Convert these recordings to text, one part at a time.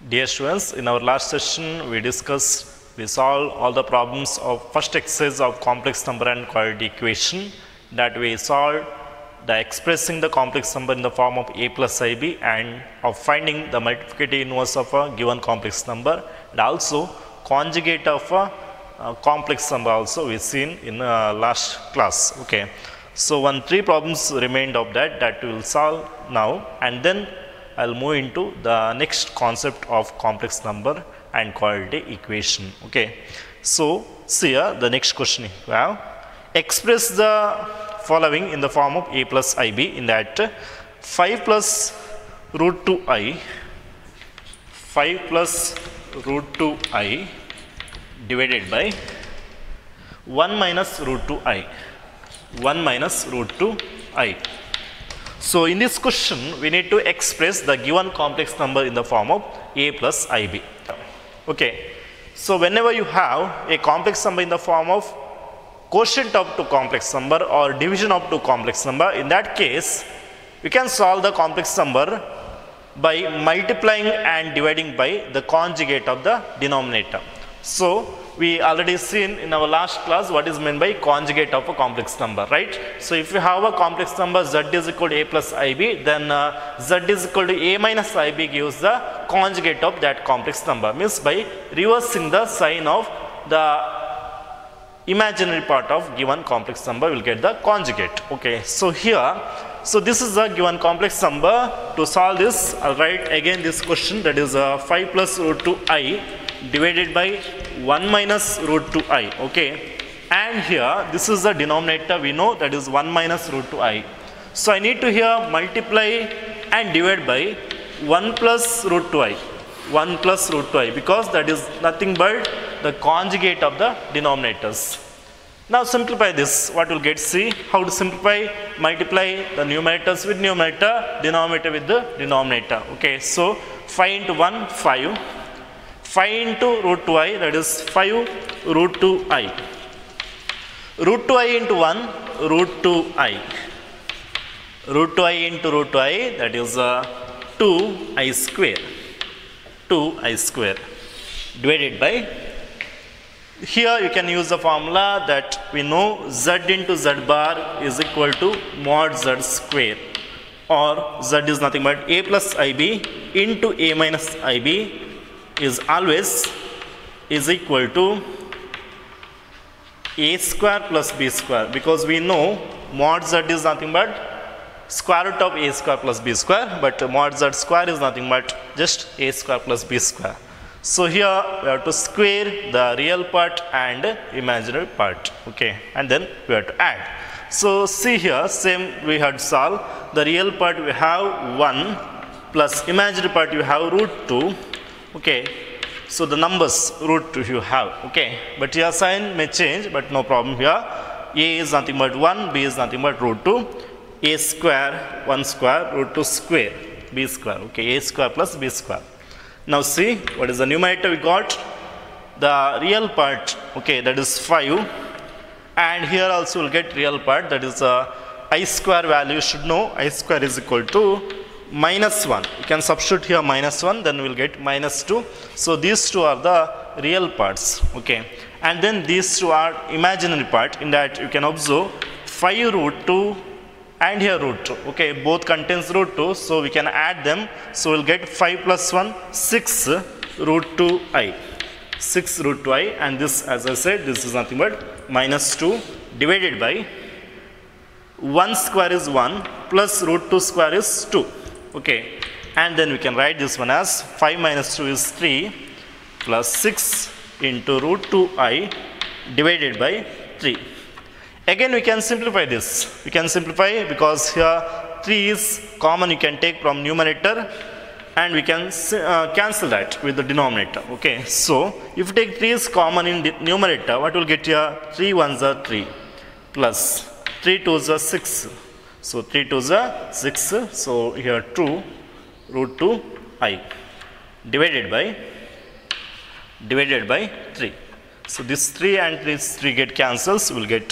Dear students, in our last session we solved all the problems of first exercise of complex number and quadratic equation, that we solved the expressing the complex number in the form of a plus ib and of finding the multiplicative inverse of a given complex number, and also conjugate of a complex number also we seen in last class. Okay, so three problems remained of that we will solve now, and then I'll move into the next concept of complex number and quadratic equation. Okay, so see here the next question we have: express the following in the form of a plus ib, in that 5 plus root 2i divided by 1 minus root 2i. So in this question we need to express the given complex number in the form of a plus ib. Okay, so whenever you have a complex number in the form of quotient of two complex number or division of two complex number, in that case we can solve the complex number by multiplying and dividing by the conjugate of the denominator. So we already seen in our last class what is meant by conjugate of a complex number, right? So if you have a complex number z is equal to a plus ib, then z is equal to a minus ib gives the conjugate of that complex number, means by reversing the sign of the imaginary part of given complex number will get the conjugate. Okay, so here, so this is the given complex number. To solve this, I'll write again this question, that is 5 plus root 2i divided by 1 minus root 2i. Okay, and here this is the denominator, we know that is 1 minus root 2i. So I need to here multiply and divide by 1 plus root 2i, because that is nothing but the conjugate of the denominators. Now simplify this, what will get? See how to simplify: multiply the numerators with numerator, denominator with the denominator. Okay, so 5 into 1 5, 5 into root 2i, that is 5 root 2i, root 2i into 1 root 2i, root 2i into root 2i, that is 2i square divided by, here you can use the formula that we know z into z bar is equal to mod z square, or z is nothing but a plus ib into a minus ib is always is equal to a square plus b square, because we know mod z is nothing but square root of a square plus b square, but mod z square is nothing but just a square plus b square. So here we have to square the real part and imaginary part. Okay, and then we have to add. So see here, same we had solved. The real part we have 1 plus imaginary part you have root 2. Okay, so the numbers root 2 you have. Okay, but your sign may change, but no problem here. A is nothing but 1, b is nothing but root 2, a square 1 square root 2 square, b square. Okay, a square plus b square. Now see what is the numerator we got? The real part, okay, that is 5, and here also we'll get real part, that is I square value. You should know I square is equal to minus 1. You can substitute here minus 1, then we'll get minus 2. So these two are the real parts. Okay, and then these two are imaginary part, in that you can observe 5 root 2 and here root 2. Okay, both contains root 2, so we can add them. So we'll get 5 plus 1 6 root 2i, 6 root 2i, and this, as I said, this is nothing but minus 2 divided by 1 square is 1 plus root 2 square is 2. Okay, and then we can write this one as 5 minus 2 is 3 plus 6 into root 2i divided by 3. Again we can simplify this. We can simplify because here 3 is common, you can take from numerator, and we can cancel that with the denominator. Okay, so if you take 3 is common in the numerator, what will get here? 3 1s are 3 plus 3 2s are 6. So 3 2s are 6. So here 2 root 2i divided by 3. So this 3 and this 3 get cancels. We will get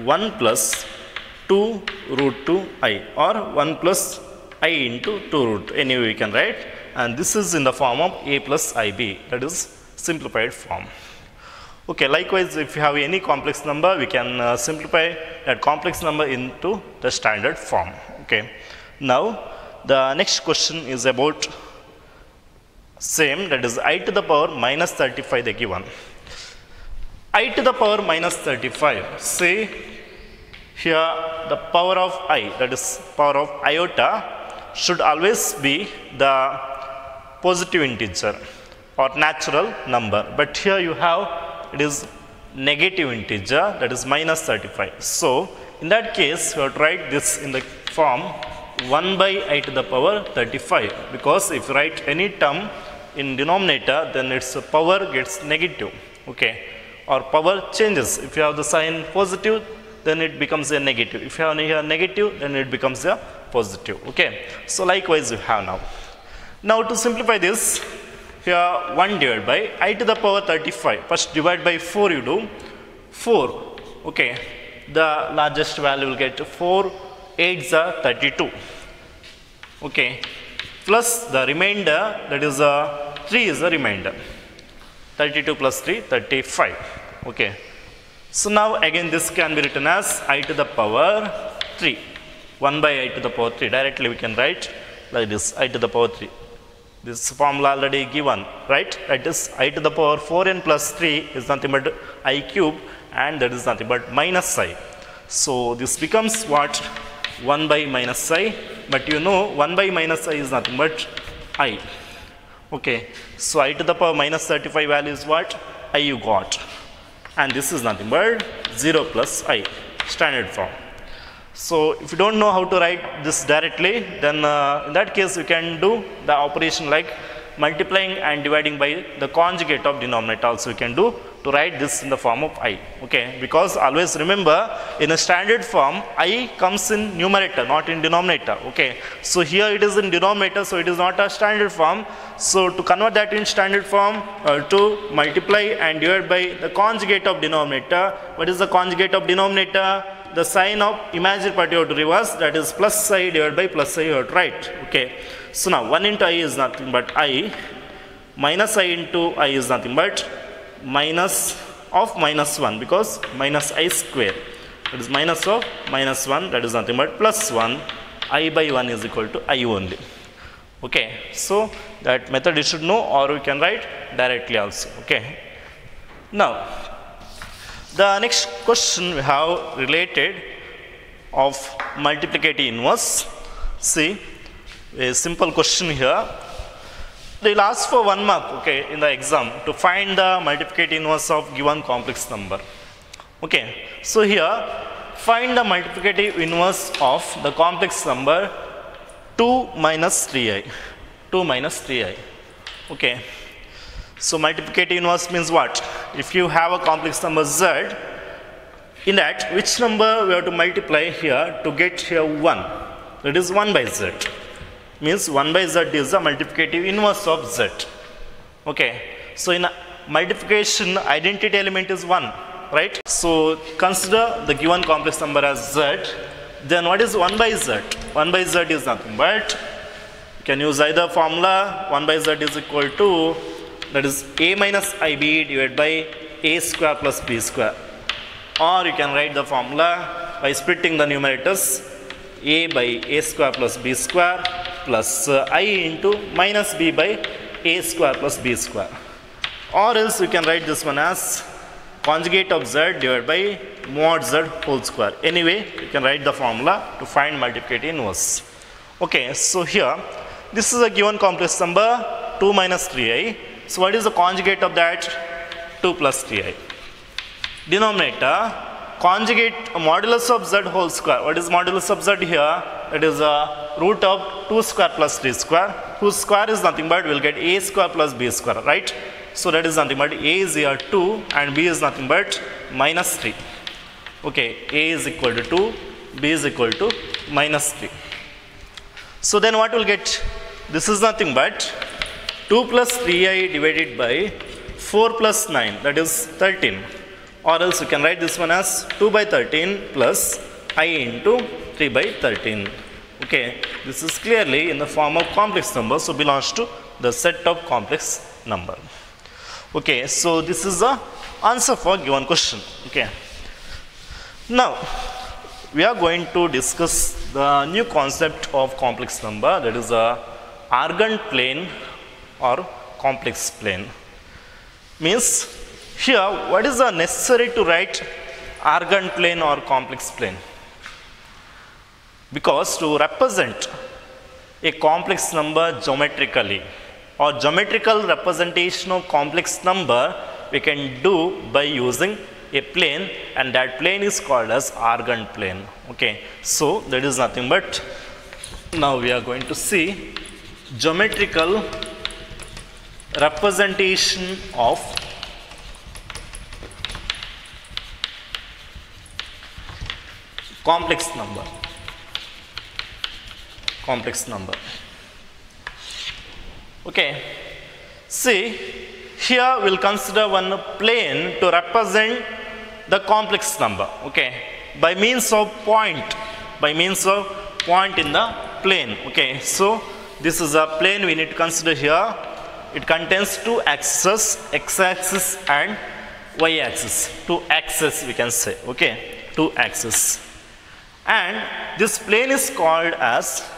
1 plus 2 root 2i, or 1 plus I into 2 root. Anyway we can write and this is in the form of a plus ib, that is simplified form. Okay, likewise, if you have any complex number, we can simplify that complex number into the standard form. Okay. Now, the next question is about same, that is I to the power minus 35 the given. I to the power minus 35, say here the power of I, that is power of iota, should always be the positive integer or natural number, but here you have it is negative integer, that is minus 35. So, in that case, you have to write this in the form 1 by I to the power 35, because if you write any term in denominator, then its power gets negative, okay, or power changes. If you have the sign positive, then it becomes a negative. If you have here negative, then it becomes a positive, okay. So, likewise you have now. Now, to simplify this, here 1 divided by I to the power 35. First divide by 4 you do. 4. Okay. The largest value will get 4 8s are 32. Okay. Plus the remainder, that is 3 is the remainder. 32 plus 3, 35. Okay. So now again this can be written as I to the power 3. 1 by I to the power 3. Directly we can write like this, I to the power 3. This formula already given, right? That is I to the power 4n plus 3 is nothing but I cube, and that is nothing but minus I. So this becomes what? 1 by minus I, but you know 1 by minus I is nothing but I. Okay, so I to the power minus 35 value is what? I you got, and this is nothing but 0 plus I, standard form. So, if you do not know how to write this directly, then in that case you can do the operation like multiplying and dividing by the conjugate of denominator also you can do to write this in the form of I. Okay, because always remember in a standard form I comes in numerator, not in denominator. Okay, so here it is in denominator, so it is not a standard form. So, to convert that in standard form, to multiply and divide by the conjugate of denominator. What is the conjugate of denominator? The sign of imaginary part you have to reverse, that is plus I divided by plus I you have to write. Okay. So now 1 into I is nothing but I, minus I into I is nothing but minus of minus 1, because minus I square, that is minus of minus 1, that is nothing but plus 1, I by 1 is equal to I only. Okay. So that method you should know, or we can write directly also. Okay. Now the next question we have related of multiplicative inverse. See, a simple question here. They will ask for 1 mark, okay, in the exam to find the multiplicative inverse of given complex number. Okay, so here find the multiplicative inverse of the complex number 2 minus 3i. 2 minus 3i. Okay. So multiplicative inverse means what? If you have a complex number z, in that which number we have to multiply here to get here 1? That is 1 by z. Means 1 by z is the multiplicative inverse of z. Okay. So in multiplication, identity element is 1, right? So consider the given complex number as z. Then what is 1 by z? 1 by z is nothing but, you can use either formula. 1 by z is equal to, that is a minus ib divided by a square plus b square, or you can write the formula by splitting the numerators, a by a square plus b square plus I into minus b by a square plus b square, or else you can write this one as conjugate of z divided by mod z whole square. Anyway, you can write the formula to find multiplicative inverse. Okay, so here this is a given complex number 2 minus 3i. So what is the conjugate of that? 2 plus 3i. Denominator, conjugate modulus of z whole square. What is modulus of z here? That is root of 2 square plus 3 square, whose square is nothing but we will get a square plus b square, right? So that is nothing but a is here 2 and b is nothing but minus 3. Okay, a is equal to 2, b is equal to minus 3. So then what will get? This is nothing but 2 plus 3i divided by 4 plus 9, that is 13. Or else you can write this one as 2 by 13 plus I into 3 by 13. Okay, this is clearly in the form of complex number, so belongs to the set of complex number. Okay, so this is the answer for given question. Okay, now we are going to discuss the new concept of complex number, that is a Argand plane or complex plane. Means here what is the necessary to write Argand plane or complex plane? Because to represent a complex number geometrically or geometrical representation of complex number we can do by using a plane, and that plane is called as Argand plane. Okay, so that is nothing but, now we are going to see geometrical representation of complex number. Complex number. Okay, see here we will consider one plane to represent the complex number. Okay, by means of point in the plane. Okay, so this is a plane we need to consider here. It contains two axes, x-axis and y-axis. Two axes we can say. Okay, two axes. And this plane is called as,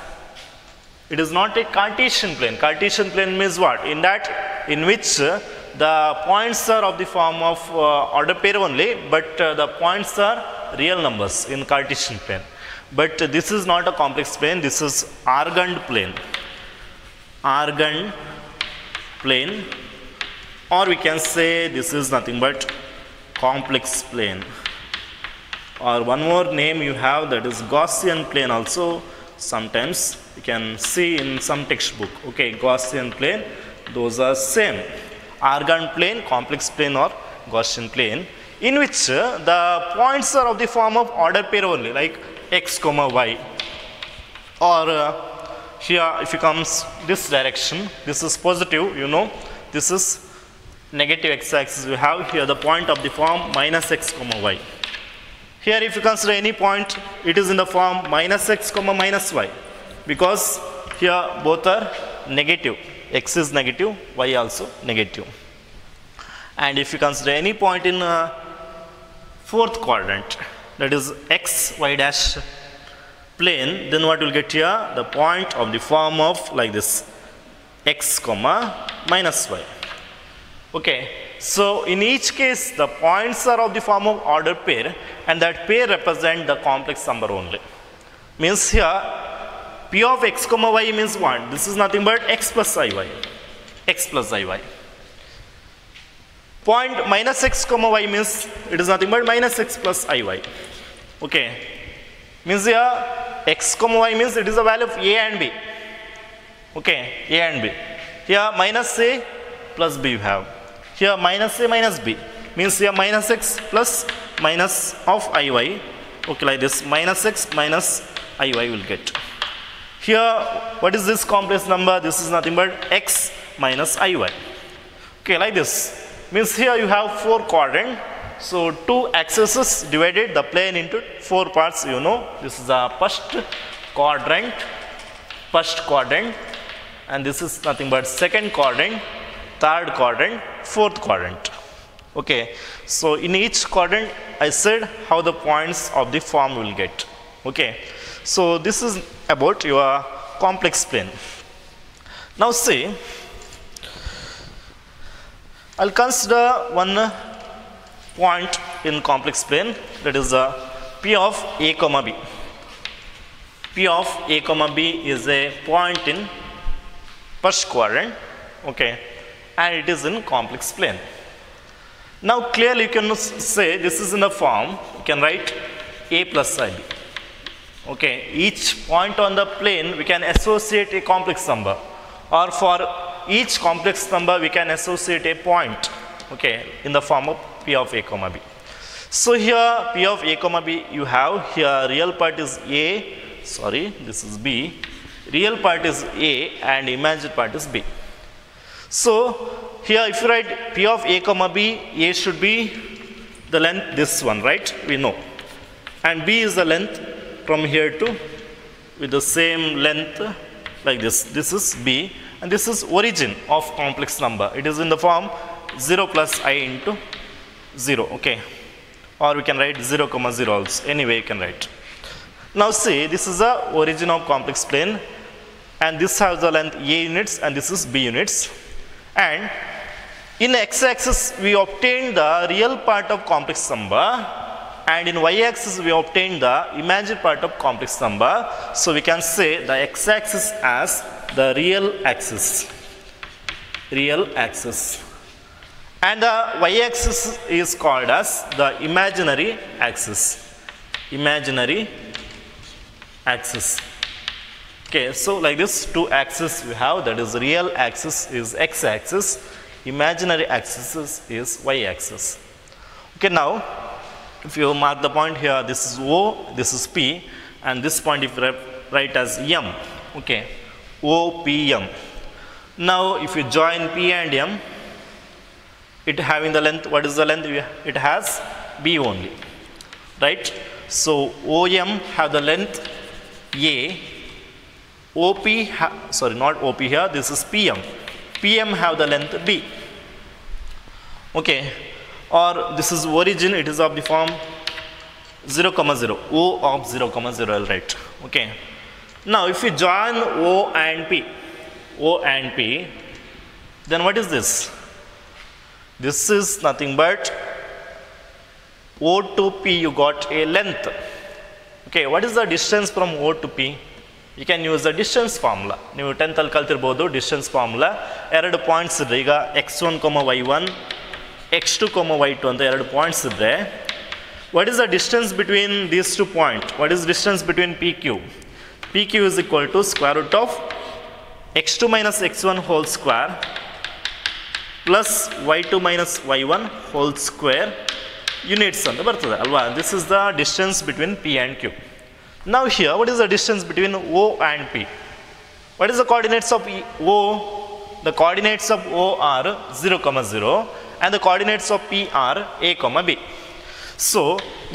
it is not a Cartesian plane. Cartesian plane means what? In which the points are of the form of order pair only, but the points are real numbers in Cartesian plane. But this is not a complex plane, this is Argand plane. Argand plane, or we can say this is nothing but complex plane. Or one more name you have, that is Gaussian plane also. Sometimes you can see in some textbook. Okay, Gaussian plane, those are same. Argand plane, complex plane or Gaussian plane, in which the points are of the form of order pair only, like x comma y. Or here if it comes this direction, this is positive, you know, this is negative x-axis. We have here the point of the form minus x comma y. Here if you consider any point, it is in the form minus x comma minus y, because here both are negative. X is negative, y also negative. And if you consider any point in fourth quadrant, that is x, y dash plane, then what will get here? The point of the form of like this, x comma minus y. Okay, so in each case the points are of the form of order pair, and that pair represent the complex number only. Means here p of x comma y means what? This is nothing but x plus iy. X plus iy. Point minus x comma y means it is nothing but minus x plus iy. Okay, means here x comma y means it is a value of a and b. Okay, a and b. Here minus a plus b you have. Here minus a minus b means here minus x plus minus of iy. Okay, like this, minus x minus iy will get. Here what is this complex number? This is nothing but x minus iy. Okay, like this. Means here you have four quadrant. So two axes divided the plane into four parts, you know. This is the first quadrant, and this is nothing but second quadrant, third quadrant, fourth quadrant. Okay, so in each quadrant I said how the points of the form will get. Okay, so this is about your complex plane. Now see, I'll consider one point in complex plane, that is p of a comma b. P of a comma b is a point in first quadrant. Okay, and it is in complex plane. Now clearly you can say this is in the form, you can write a plus ib. Okay, each point on the plane we can associate a complex number, or for each complex number we can associate a point. Okay, in the form of p of a comma b. So here p of a comma b you have, here real part is a, sorry this is b, real part is a and imaginary part is b. So here if you write p of a comma b, a should be the length this one, right? We know. And b is the length from here to with the same length like this. This is B and this is origin of complex number. It is in the form 0 plus I into 0, okay. Or we can write 0 comma 0 also, any way you can write. Now see, this is the origin of complex plane and this has the length A units and this is B units. And in x-axis we obtain the real part of complex number and in y-axis we obtain the imaginary part of complex number. So we can say the x-axis as the real axis, and the y-axis is called as the imaginary axis, Okay, so like this two axes we have, that is real axis is x-axis, imaginary axis is y-axis. Okay, now if you mark the point here, this is O, this is P, and this point if you write as M, okay, O, P, M. Now if you join P and M, it having the length, what is the length? It has B only, right? So OM have the length A, OP, sorry not OP here, this is PM. PM have the length B, okay. Or this is origin, it is of the form 0 comma 0, O of 0 comma 0, I'll write, okay. Now if you join O and P, then what is this? This is nothing but O to P, you got a length, okay. What is the distance from O to P? You can use the distance formula. ನೀವು 10th ಅಲ್ಲಿ ಕಲ್ತಿರಬಹುದು distance formula. ಎರಡು points ಇದ್ರೆ ಈಗ x1, y1, x2, y2 ಅಂತ ಎರಡು points ಇದ್ರೆ, what is the distance between these 2 points? What is distance between PQ? PQ is equal to square root of x2 minus x1 whole square plus y2 minus y1 whole square units ಅಂತ ಬರ್ತದೆ ಅಲ್ವಾ? This is the distance between P and Q. Now here, what is the distance between O and P? What is the coordinates of O? The coordinates of O are 0 comma 0 and the coordinates of P are A comma B. So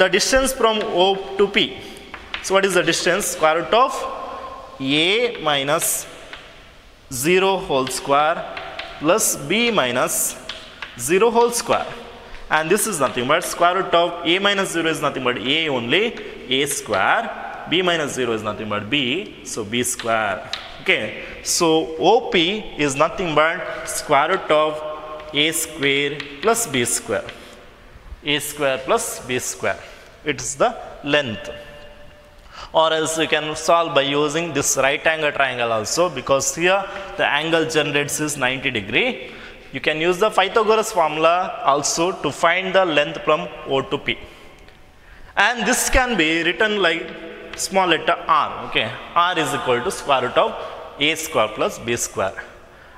the distance from O to P, so what is the distance? Square root of A minus 0 whole square plus B minus 0 whole square, and this is nothing but square root of A minus 0 is nothing but A only, A square, B minus 0 is nothing but B, so B square, okay. So OP is nothing but square root of A square plus B square, A square plus B square, it is the length. Or else you can solve by using this right angle triangle also, because here the angle generates is 90 degree. You can use the Pythagoras formula also to find the length from O to P, and this can be written like small letter r, okay. R is equal to square root of A square plus B square,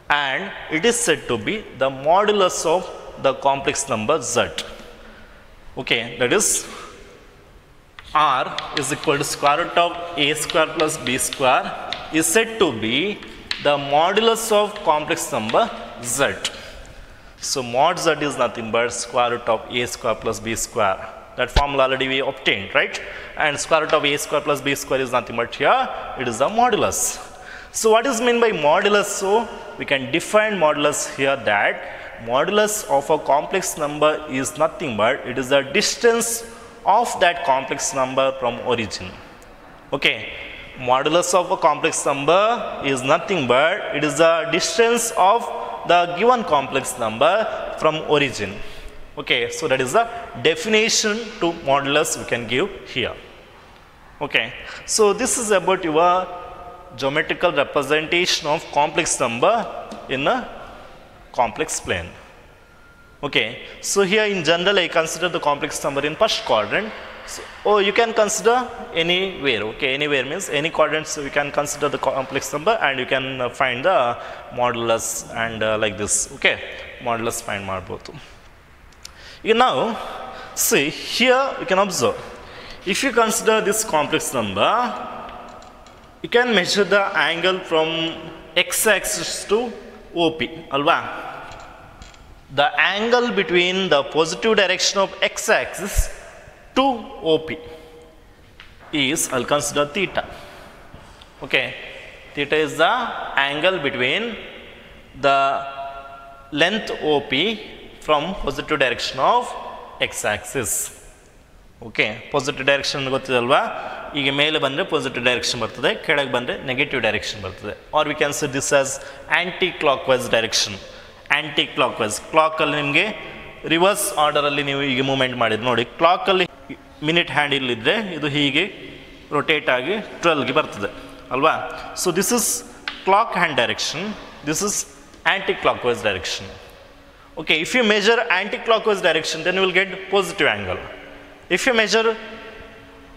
and it is said to be the modulus of the complex number Z, okay. That is R is equal to square root of A square plus B square is said to be the modulus of complex number Z. So mod Z is nothing but square root of A square plus B square. That formula already we obtained, right? And square root of A square plus B square is nothing but here, it is the modulus. So what is meant by modulus? So we can define modulus here that modulus of a complex number is nothing but it is the distance of that complex number from origin, okay. Modulus of a complex number is nothing but it is the distance of the given complex number from origin, okay. So that is the definition to modulus we can give here, okay. So this is about your geometrical representation of complex number in a complex plane, okay. So here in general I consider the complex number in first quadrant. So, you can consider anywhere, okay. Anywhere means any quadrant, so you can consider the complex number and you can find the modulus and like this, okay. Modulus find ಮಾಡಬಹುದು. Now see here you can observe, if you consider this complex number, you can measure the angle from x-axis to OP, alva. The angle between the positive direction of x-axis to OP is, I'll consider theta, Okay, theta is the angle between the length OP from positive direction of x-axis. Okay, positive direction ಗೊತ್ತಿದಲ್ವಾ, ಈಗ ಮೇಲೆ ಬಂದರೆ positive direction ಬರ್ತದೆ, ಕೆಳಗೆ ಬಂದರೆ negative direction ಬರ್ತದೆ. Or we can see this as anticlockwise direction. Anticlockwise, ಕ್ಲಾಕಲ್ಲಿ ನಿಮಗೆ ರಿವರ್ಸ್ ಆರ್ಡರಲ್ಲಿ ನೀವು ಈಗ ಮೂವ್ಮೆಂಟ್ ಮಾಡಿದ್ರೆ ನೋಡಿ, ಕ್ಲಾಕಲ್ಲಿ ಮಿನಿಟ್ ಹ್ಯಾಂಡ್ ಇಲ್ಲಿದ್ದರೆ ಇದು ಹೀಗೆ ರೊಟೇಟ್ ಆಗಿ 12ಗೆ ಬರ್ತದೆ ಅಲ್ವಾ. So this is clock hand direction, this is anticlockwise direction. Okay, if you measure anticlockwise direction then you will get positive angle. If you measure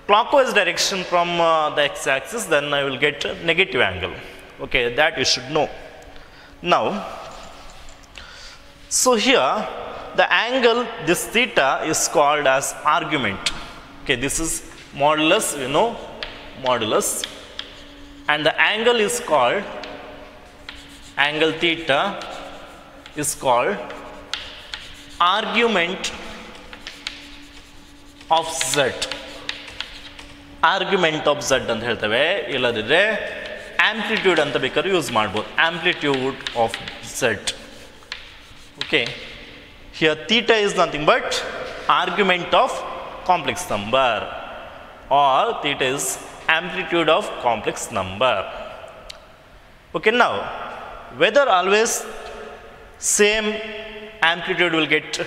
clockwise direction from the x-axis, then I will get a negative angle. Okay, that you should know. Now, so here the angle, this theta is called as argument. Okay, this is modulus, you know, modulus, and the angle is called, angle theta is called argument of z. Argument of z ಅಂತ ಹೇಳ್ತೇವೆ, ಇಲ್ಲದಿದ್ದರೆ amplitude ಅಂತ ಬೇಕಾದ್ರೆ use ಮಾಡ್ಬೋದು, amplitude of z. Okay, here theta is nothing but argument of complex number, or theta is amplitude of complex number. Okay, now whether always same amplitude will get?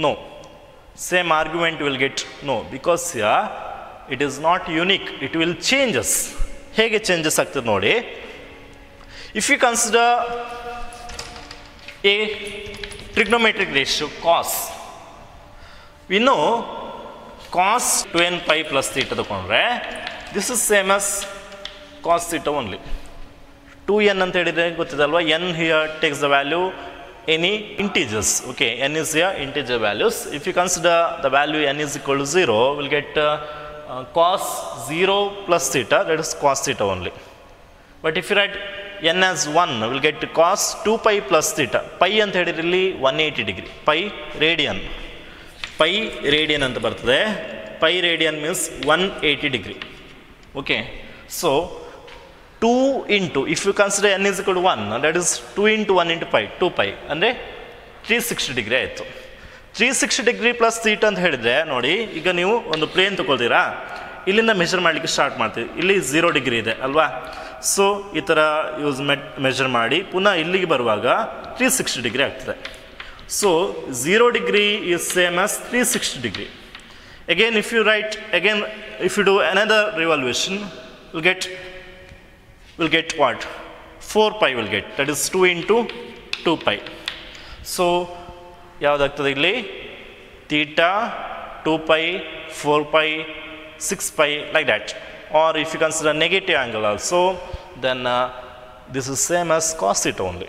No. Same argument will get? No, because here it is not unique, it will changes. Hege changes ಆಗ್ತದೆ ನೋಡಿ. If you consider a trigonometric ratio cos, we know cos 2n pi plus theta ತಗೊಂಡ್ರೆ this is same as cos theta only. 2n ಅಂತ ಹೇಳಿದ್ರೆ ಗೊತ್ತಿದಲ್ವಾ, n here takes the value any integers. Okay, n is here integer values. If you consider the value n is equal to 0, we'll get cos 0 plus theta, that is cos theta only. But if you write n as 1, we'll get cos 2 pi plus theta. Pi ಅಂತ ಹೇಳಿದ್ರಲ್ಲಿ 180 degree, pi radian, pi radian ಅಂತ ಬರ್ತದೆ. Pi radian means 180 degree. Okay, so 2 into, if you consider n is equal to 1, that is 2 into 1 into pi, 2 pi ಅಂದರೆ 360 degree ಆಯಿತು. 360 degree plus theta ಅಂತ ಹೇಳಿದರೆ ನೋಡಿ, ಈಗ ನೀವು ಒಂದು ಪ್ಲೇನ್ ತೊಗೊಳ್ತೀರಾ, ಇಲ್ಲಿಂದ ಮೆಷರ್ ಮಾಡಲಿಕ್ಕೆ ಸ್ಟಾರ್ಟ್ ಮಾಡ್ತೀವಿ, ಇಲ್ಲಿ 0 ಡಿಗ್ರಿ ಇದೆ ಅಲ್ವಾ. ಸೊ ಈ ಥರ ಯೂಸ್ ಮೆಷರ್ ಮಾಡಿ ಪುನಃ ಇಲ್ಲಿಗೆ ಬರುವಾಗ 360 ಡಿಗ್ರಿ ಆಗ್ತದೆ. So 0 degree is same as 360 degree. Again if you write, again if you do another revolution, will get what? 4 pi will get, that is 2 into 2 pi. So ಯಾವುದಾಗ್ತದೆ ಇಲ್ಲಿ? theta, 2 pi, 4 pi, 6 pi, like that. Or if you consider negative angle also, then this is same as cos theta only.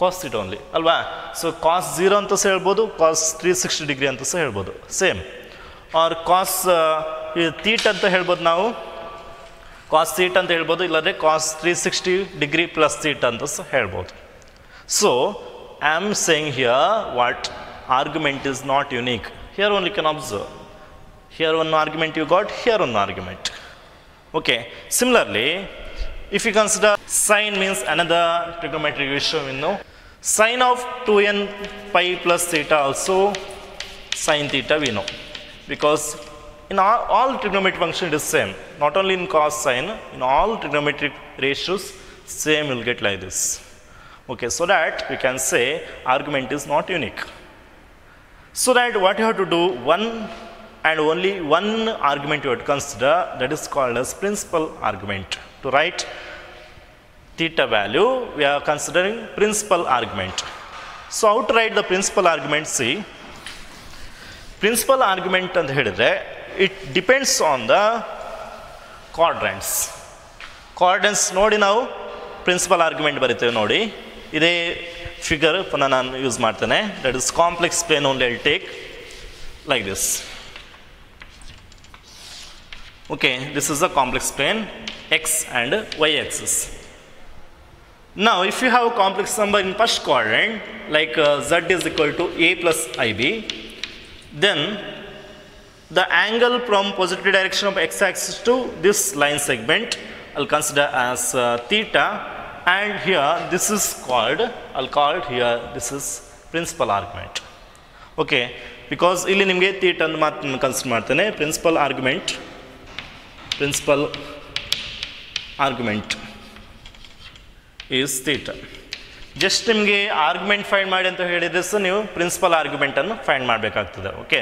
Cos theta only ಅಲ್ವಾ. So cos 0 ಅಂತ ಸಹ ಹೇಳ್ಬೋದು, cos 360 degree ಅಂತ ಸಹ ಹೇಳ್ಬೋದು, same. R cos theta ಅಂತ ಹೇಳ್ಬೋದು ನಾವು, ಕಾಸ್ ಥೀಟಾ ಅಂತ ಹೇಳ್ಬೋದು, ಇಲ್ಲಾಂದರೆ ಕಾಸ್ 360 ಡಿಗ್ರಿ ಪ್ಲಸ್ ಥೀಟಾ ಅಂತ ಸಹ ಹೇಳ್ಬೋದು. So I am saying here what argument is not unique. Here only can observe, here one argument you got, here one argument. Okay, similarly if you consider sine means another trigonometric ratio, you know, sine of 2n pi plus theta also sin theta we know, because in all trigonometric function it is same, not only in cos sine, in all trigonometric ratios same will get like this. Okay, so that we can say argument is not unique. So that what you have to do, one and only one argument you have to consider, that is called as principal argument. To write theta value, we are considering principal argument. So how to write the principal argument? See, principal argument ಅಂತ ಹೇಳಿದ್ರೆ it depends on the quadrants. Quadrants ನೋಡಿ ನಾವು principal argument ಬರೀತೇವೆ ನೋಡಿ, ಇದೇ figure ಪುನಃ ನಾನು use ಮಾಡ್ತೇನೆ. That is complex plane only, I take like this. Okay, this is the complex plane x and y axis. Now if you have a complex number in first quadrant, like z is equal to a plus ib, then the angle from positive direction of x-axis to this line segment I'll consider as theta, and here this is called, I'll call it here, this is principal argument. Okay, because ಇಲ್ಲಿ ನಿಮಗೆ theta ಅನ್ನು ಮಾತ್ರ consider ಮಾಡ್ತೇನೆ. principal argument is theta. Just ನಿಮಗೆ argument find ಮಾಡಿ ಅಂತ ಹೇಳಿದ್ರೆ ಸಹ ನೀವು ಪ್ರಿನ್ಸಿಪಲ್ ಆರ್ಗ್ಯುಮೆಂಟನ್ನು ಫೈಂಡ್ ಮಾಡಬೇಕಾಗ್ತದೆ. Okay,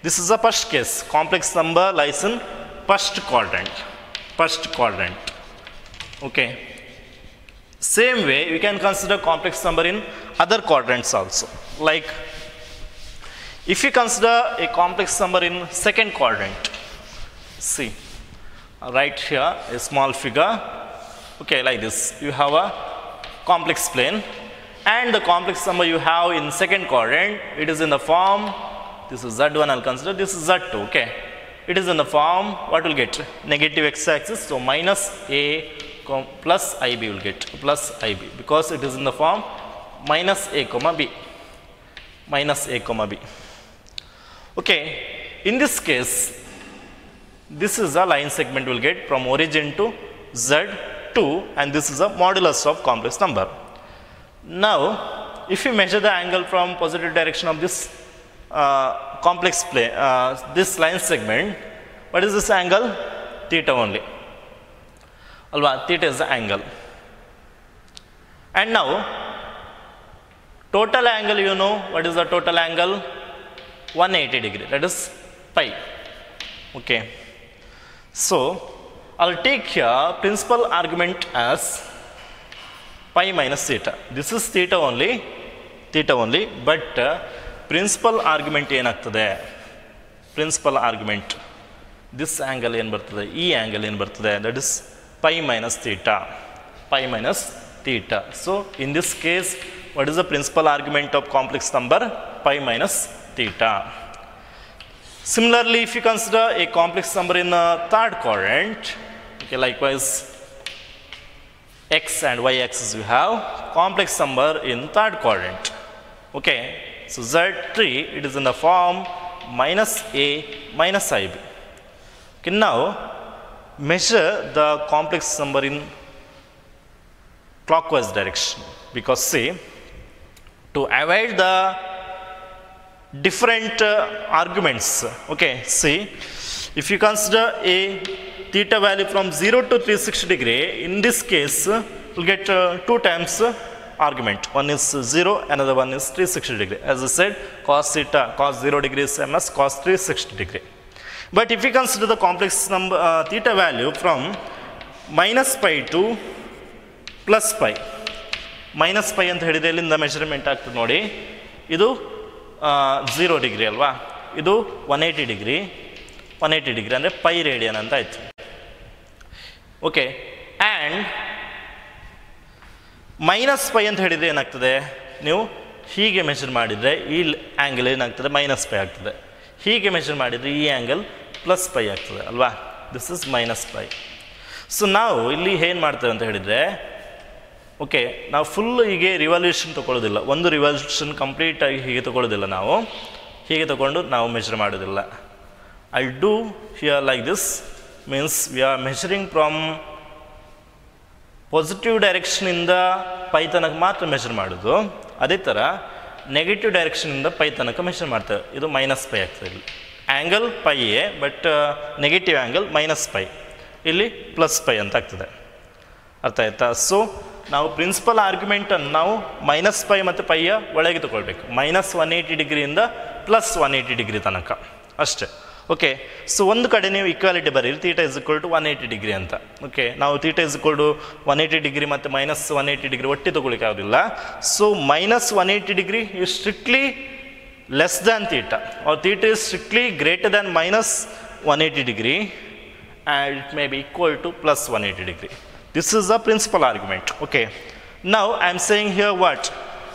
this is a first case. Complex number lies in first quadrant. Okay, same way we can consider complex number in other quadrants also. Like if you consider a complex number in second quadrant, see right here a small figure. Okay, like this, you have a complex plane, and the complex number you have in second quadrant, it is in the form, this is z1, I'll consider, this is z2. Okay, it is in the form, what will get? Negative x-axis, so minus a plus ib will get, plus ib, because it is in the form minus a comma b. Okay, in this case, this is a line segment will get from origin to z2, and this is a modulus of complex number. Now, if you measure the angle from positive direction of this complex plane, this line segment, what is this angle? Theta only. Alva, theta is the angle. And now, total angle, you know, what is the total angle? 180 degree, that is pi. Okay, so I'll take here principal argument as pi minus theta. This is theta only, but principal argument ಏನಾಗ್ತದೆ? Principal argument, this angle ಏನು ಬರ್ತದೆ? ಈ angle ಏನು ಬರ್ತದೆ? That is pi minus theta. So in this case, what is the principal argument of complex number? Pi minus theta. Similarly, if you consider a complex number in the third quadrant, okay, likewise x and y axis you have complex number in third quadrant. Okay, so z3, it is in the form minus a minus ib. Okay, now measure the complex number in clockwise direction, because see, to avoid the different arguments. Okay, see, if you consider a theta value from 0 to 360 degree, in this case we'll get two times argument. One is 0, another one is 360 degree. As I said, cos theta, cos 0 degree is same as cos 360 degree. But if you consider the complex number theta value from minus pi to plus pi, minus pi ಅಂತ ಹೇಳಿದ್ರೆ ಇಲ್ಲಿಂದ measurement ಆಗ್ತದೆ ನೋಡಿ, ಇದು 0 degree ಅಲ್ವಾ, ಇದು 180 degree ಅಂದರೆ pi radian ಅಂತ ಆಯ್ತು. ಓಕೆ, ಆ್ಯಂಡ್ ಮೈನಸ್ ಪೈ ಅಂತ ಹೇಳಿದರೆ ಏನಾಗ್ತದೆ? ನೀವು ಹೀಗೆ ಮೆಷರ್ ಮಾಡಿದರೆ ಈ ಆ್ಯಂಗಲ್ ಏನಾಗ್ತದೆ? ಮೈನಸ್ ಪೈ ಆಗ್ತದೆ. ಹೀಗೆ ಮೆಷರ್ ಮಾಡಿದರೆ ಈ ಆ್ಯಂಗಲ್ ಪ್ಲಸ್ ಪೈ ಆಗ್ತದೆ ಅಲ್ವಾ? This is minus pi. So ನಾವು ಇಲ್ಲಿ ಏನು ಮಾಡ್ತೇವೆ ಅಂತ ಹೇಳಿದರೆ, ಓಕೆ, ನಾವು ಫುಲ್ ಹೀಗೆ ರಿವಲ್ಯೂಷನ್ ತೊಗೊಳ್ಳೋದಿಲ್ಲ, ಒಂದು ರಿವಲ್ಯೂಷನ್ ಕಂಪ್ಲೀಟಾಗಿ ಹೀಗೆ ತೊಗೊಳ್ಳೋದಿಲ್ಲ, ನಾವು ಹೀಗೆ ತೊಗೊಂಡು ನಾವು ಮೆಷರ್ ಮಾಡೋದಿಲ್ಲ. I do here like this, means we are measuring from positive ಡೈರೆಕ್ಷನಿಂದ ಪೈ ತನಕ ಮಾತ್ರ ಮೆಷರ್ ಮಾಡೋದು. ಅದೇ ಥರ ನೆಗೆಟಿವ್ ಡೈರೆಕ್ಷನಿಂದ ಪೈ ತನಕ ಮೆಷರ್ ಮಾಡ್ತೇವೆ. ಇದು ಮೈನಸ್ ಪೈ ಆಗ್ತದೆ. ಇಲ್ಲಿ angle pi a, but negative angle minus pi, ಇಲ್ಲಿ ಪ್ಲಸ್ ಪೈ ಅಂತ ಆಗ್ತದೆ. ಅರ್ಥ ಆಯ್ತಾ? ಸೊ ನಾವು ಪ್ರಿನ್ಸಿಪಲ್ ಆರ್ಗ್ಯುಮೆಂಟನ್ನು ನಾವು ಮೈನಸ್ ಪೈ ಮತ್ತು ಪೈಯ ಒಳಗೆ ತೊಗೊಳ್ಬೇಕು. ಮೈನಸ್ 180 ಡಿಗ್ರಿಯಿಂದ ಪ್ಲಸ್ 180 ಡಿಗ್ರಿ ತನಕ ಅಷ್ಟೇ. ಓಕೆ, ಸೊ ಒಂದು ಕಡೆ ನೀವು ಈಕ್ವಾಲಿಟಿ ಬರೀರಿ, theta is equal to 180 degree ಅಂತ. ಓಕೆ, ನಾವು theta is equal to 180 degree ಮತ್ತು ಮೈನಸ್ 180 ಡಿಗ್ರಿ ಒಟ್ಟಿ ತೊಗೊಳಿಕ್ಕೆ ಆಗೋದಿಲ್ಲ. So minus 180 degree is strictly less than theta, or theta is strictly greater than minus 180 degree, and it may be equal to plus 180 degree. This is a principal argument. Okay, now I am saying here what?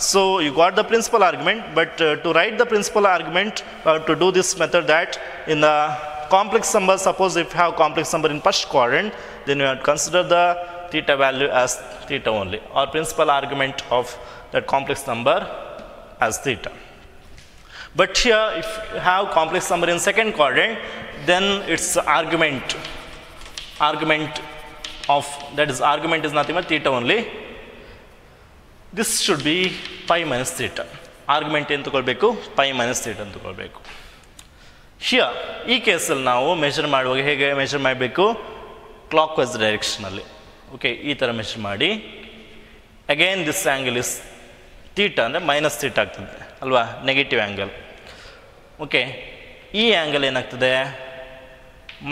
So you got the principal argument, but to write the principal argument, to do this method, that in the complex number, suppose if you have complex number in first quadrant, then you have to consider the theta value as theta only, or principal argument of that complex number as theta. But here if you have complex number in second quadrant, then its argument of, that is argument is nothing but theta only. This should be pi minus theta. Argument ಏನು ತಗೊಳ್ಬೇಕು, pi minus theta ಅಂತ ತಗೊಳ್ಬೇಕು. Here ಈ ಕೇಸಲ್ಲಿ ನಾವು measure ಮಾಡುವಾಗ ಹೇಗೆ measure ಮಾಡಬೇಕು, ಕ್ಲಾಕ್ ವೈಸ್ ಡೈರೆಕ್ಷನಲ್ಲಿ. ಓಕೆ, ಈ ಥರ ಮೆಷರ್ ಮಾಡಿ again this angle is theta ಅಂದರೆ ಮೈನಸ್ ಥೀಟಾ ಆಗ್ತದೆ ಅಲ್ವಾ, ನೆಗೆಟಿವ್ ಆ್ಯಂಗಲ್. ಓಕೆ, ಈ ಆ್ಯಂಗಲ್ ಏನಾಗ್ತದೆ,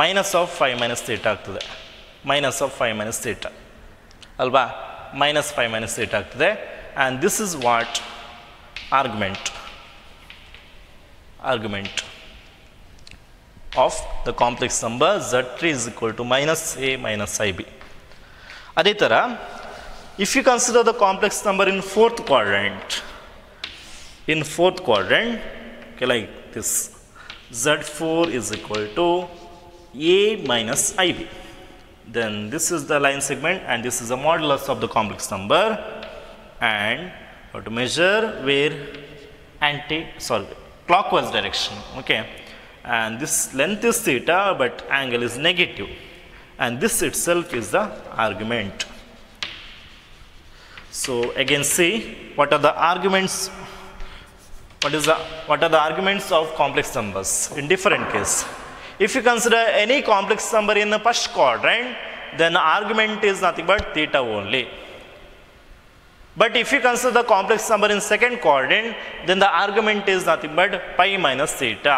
ಮೈನಸ್ ಆಫ್ 5 ಮೈನಸ್ ಥೀಟಾ ಆಗ್ತದೆ, ಮೈನಸ್ ಆಫ್ 5 ಮೈನಸ್ ಥೀಟಾ ಅಲ್ವಾ, ಮೈನಸ್ 5 ಮೈನಸ್ ಥೀಟಾ ಆಗ್ತದೆ. And this is what argument of the complex number Z3 is equal to minus a minus ib. ಅದೇ ಥರ if you consider the complex number in fourth quadrant, okay, like this, Z4 is equal to a minus ib, then this is the line segment and this is the modulus of the complex number, and how to measure where clockwise direction. Okay, and this length is theta but angle is negative, and this itself is the argument. So again see what are the arguments, what are the arguments of complex numbers in different case. If you consider any complex number in the first quadrant, then the argument is nothing but theta only. But if you consider the complex number in second quadrant, then the argument is nothing but pi minus theta.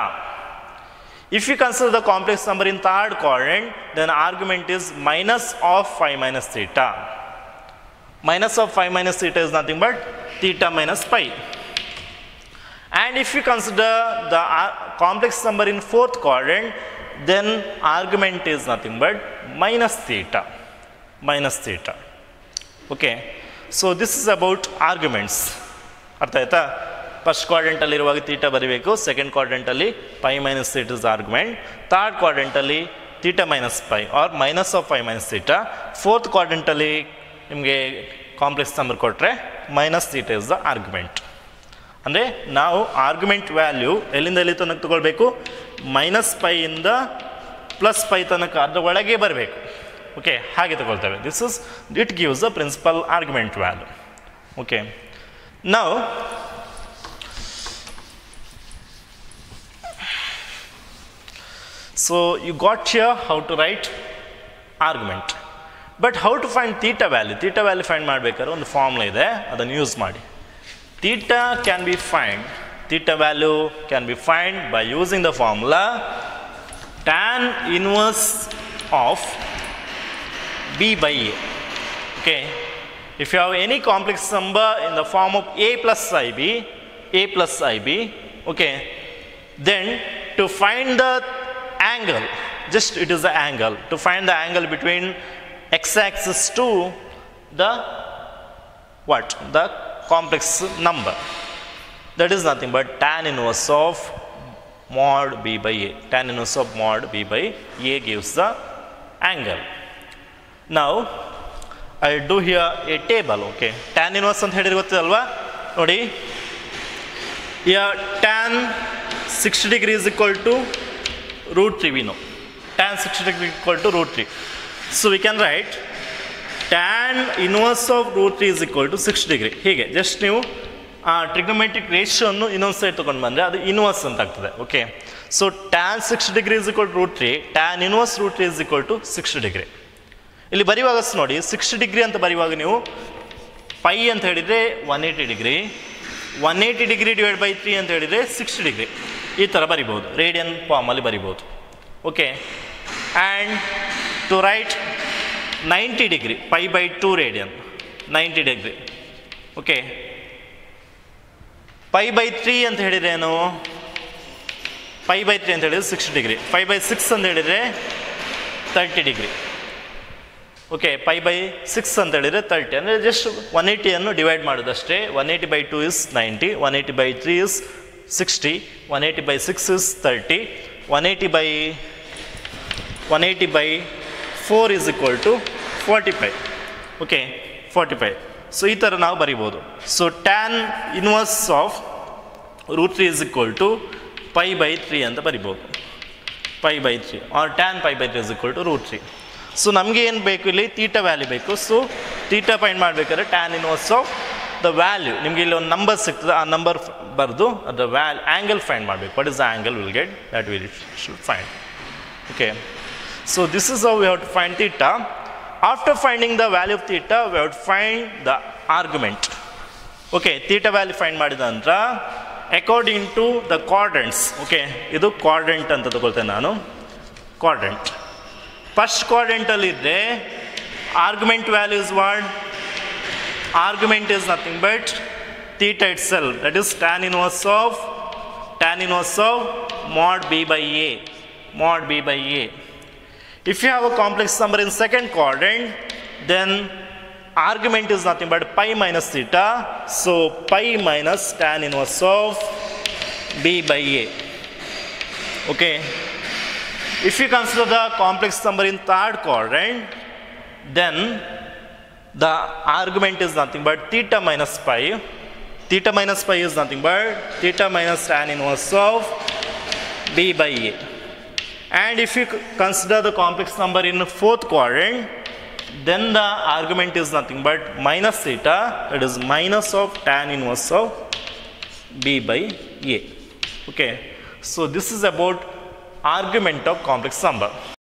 If you consider the complex number in third quadrant, then the argument is minus of 5 minus theta. Minus of 5 minus theta is nothing but theta minus pi. And if you consider the complex number in fourth quadrant, then argument is nothing but minus theta. Okay. So this is about arguments. ಅರ್ಥ ಆಯ್ತಾ, first ಕ್ವಾಡ್ರೆಂಟಲ್ಲಿ ಇರುವಾಗ theta ಬರೀಬೇಕು, second ಕ್ವಾಡ್ರೆಂಟಲ್ಲಿ pi minus theta is argument, third ಕ್ವಾಡ್ರೆಂಟಲ್ಲಿ theta minus pi or minus of 5 minus theta, fourth ಕ್ವಾಡ್ರೆಂಟಲ್ಲಿ ನಿಮಗೆ complex number ಕೊಟ್ಟರೆ minus theta is the argument. ಅಂದರೆ ನಾವು ಆರ್ಗ್ಯುಮೆಂಟ್ ವ್ಯಾಲ್ಯೂ ಎಲ್ಲಿಂದ ಎಲ್ಲಿ ತನಕ ತಗೊಳ್ಬೇಕು, ಮೈನಸ್ ಪೈಯಿಂದ ಪ್ಲಸ್ ಪೈ ತನಕ ಅದರ ಒಳಗೆ ಬರಬೇಕು. ಓಕೆ, ಹಾಗೆ ತಗೊಳ್ತೇವೆ. This is it gives the principal argument value. Okay, now so you got here how to write argument, but how to find theta value find ಮಾಡಬೇಕಾದ್ರೆ ಒಂದು ಫಾರ್ಮುಲಾ ಇದೆ, ಅದನ್ನು ಯೂಸ್ ಮಾಡಿ. theta value can be find by using the formula tan inverse of b by a. Okay, if you have any complex number in the form of a plus ib, okay, then to find the angle, just it is the angle, to find the angle between x-axis to the the complex number, that is nothing but tan inverse of mod b by a. Tan inverse of mod b by a gives the angle. Now I do here a table. Okay, tan inverse ಅಂತ ಹೇಳಿದ್ರೆ ಗೊತ್ತಲ್ವಾ, ನೋಡಿ, here tan 60 degree is equal to root 3, we know tan 60 degree equal to root 3, so we can write tan inverse of root 3 is equal to 60 degree. ಹೀಗೆ just ನೀವು trigonometric ರೇಷಿಯೋನ್ನು ಇನ್ನೊಂದು side ತೊಗೊಂಡು ಬಂದರೆ ಅದು ಇನ್ವರ್ಸ್ ಅಂತ ಆಗ್ತದೆ. Okay, so tan 60 degree is equal to root 3, tan inverse root 3 is equal to 60 degree. ಇಲ್ಲಿ ಬರೆಯುವಾಗ ನೋಡಿ 60 ಡಿಗ್ರಿ ಅಂತ ಬರೆಯುವಾಗ ನೀವು ಪೈ ಅಂತ ಹೇಳಿದರೆ 180 ಡಿಗ್ರಿ, 180 ಡಿಗ್ರಿ ಡಿವೈಡ್ ಬೈ 3 ಅಂತ ಹೇಳಿದರೆ 60 ಡಿಗ್ರಿ, ಈ ಥರ ಬರಿಬೋದು, ರೇಡಿಯನ್ ಫಾರ್ಮಲ್ಲಿ ಬರಿಬೋದು. Okay, and to write 90 degree pi by 2 radian 90 degree. Okay, pi by 3 ಅಂತ ಹೇಳಿದರೆ ಏನು, ಪೈ ಬೈ 3 ಅಂತ ಹೇಳಿದರೆ 60 ಡಿಗ್ರಿ, ಪೈ ಬೈ 6 ಅಂತ ಹೇಳಿದರೆ 30 ಡಿಗ್ರಿ. ಓಕೆ, ಪೈ ಬೈ 6 ಅಂತ ಹೇಳಿದರೆ 30, ಅಂದರೆ ಜಸ್ಟ್ 180 ಡಿವೈಡ್ ಮಾಡೋದಷ್ಟೇ. 180 by 2 is 90, 180 by 3 is 60, 180 by 6 is 30, 180 by 4 is equal to 45. Okay, 45. So ಈ ಥರ ನಾವು ಬರಿಬೋದು. So tan inverse of root 3 is equal to pi by 3 ಅಂತ ಬರಿಬೋದು, pi by 3 or tan pi by 3 is equal to root 3. So ನಮಗೆ ಏನು ಬೇಕು ಇಲ್ಲಿ ತೀಟಾ ವ್ಯಾಲ್ಯೂ ಬೇಕು. ಸೊ ತೀಟಾ ಫೈಂಡ್ ಮಾಡಬೇಕಾದ್ರೆ tan inverse of the value, ನಿಮಗೆ ಇಲ್ಲಿ ಒಂದು ನಂಬರ್ ಸಿಗ್ತದೆ, ಆ ನಂಬರ್ ಬರೆದು ಅದು ಆ್ಯಂಗಲ್ ಫೈಂಡ್ ಮಾಡಬೇಕು. What is the angle will get that will should find. Okay, so this is how we have to find theta. After finding the value of theta we have to find the argument. Okay, theta value find ಮಾಡಿದ ನಂತರ according to the quadrants, okay ಇದು quadrant ಅಂತ ತಗೊಳ್ತೇನೆ ನಾನು. Quadrant first ಕ್ವಾಡ್ರೆಂಟಲ್ಲಿ ಇದ್ದರೆ argument value is what? Argument is nothing but theta itself, that is tan inverse of mod b by a, mod b by a. If you have a complex number in second quadrant, then argument is nothing but pi minus theta, so pi minus tan inverse of b by a. Okay, if you consider the complex number in third quadrant, then the argument is nothing but theta minus pi. Theta minus pi is nothing but theta minus tan inverse of b by a. And if you consider the complex number in fourth quadrant, then the argument is nothing but minus theta, that is minus of tan inverse of b by a. Okay, so this is about argument of complex number.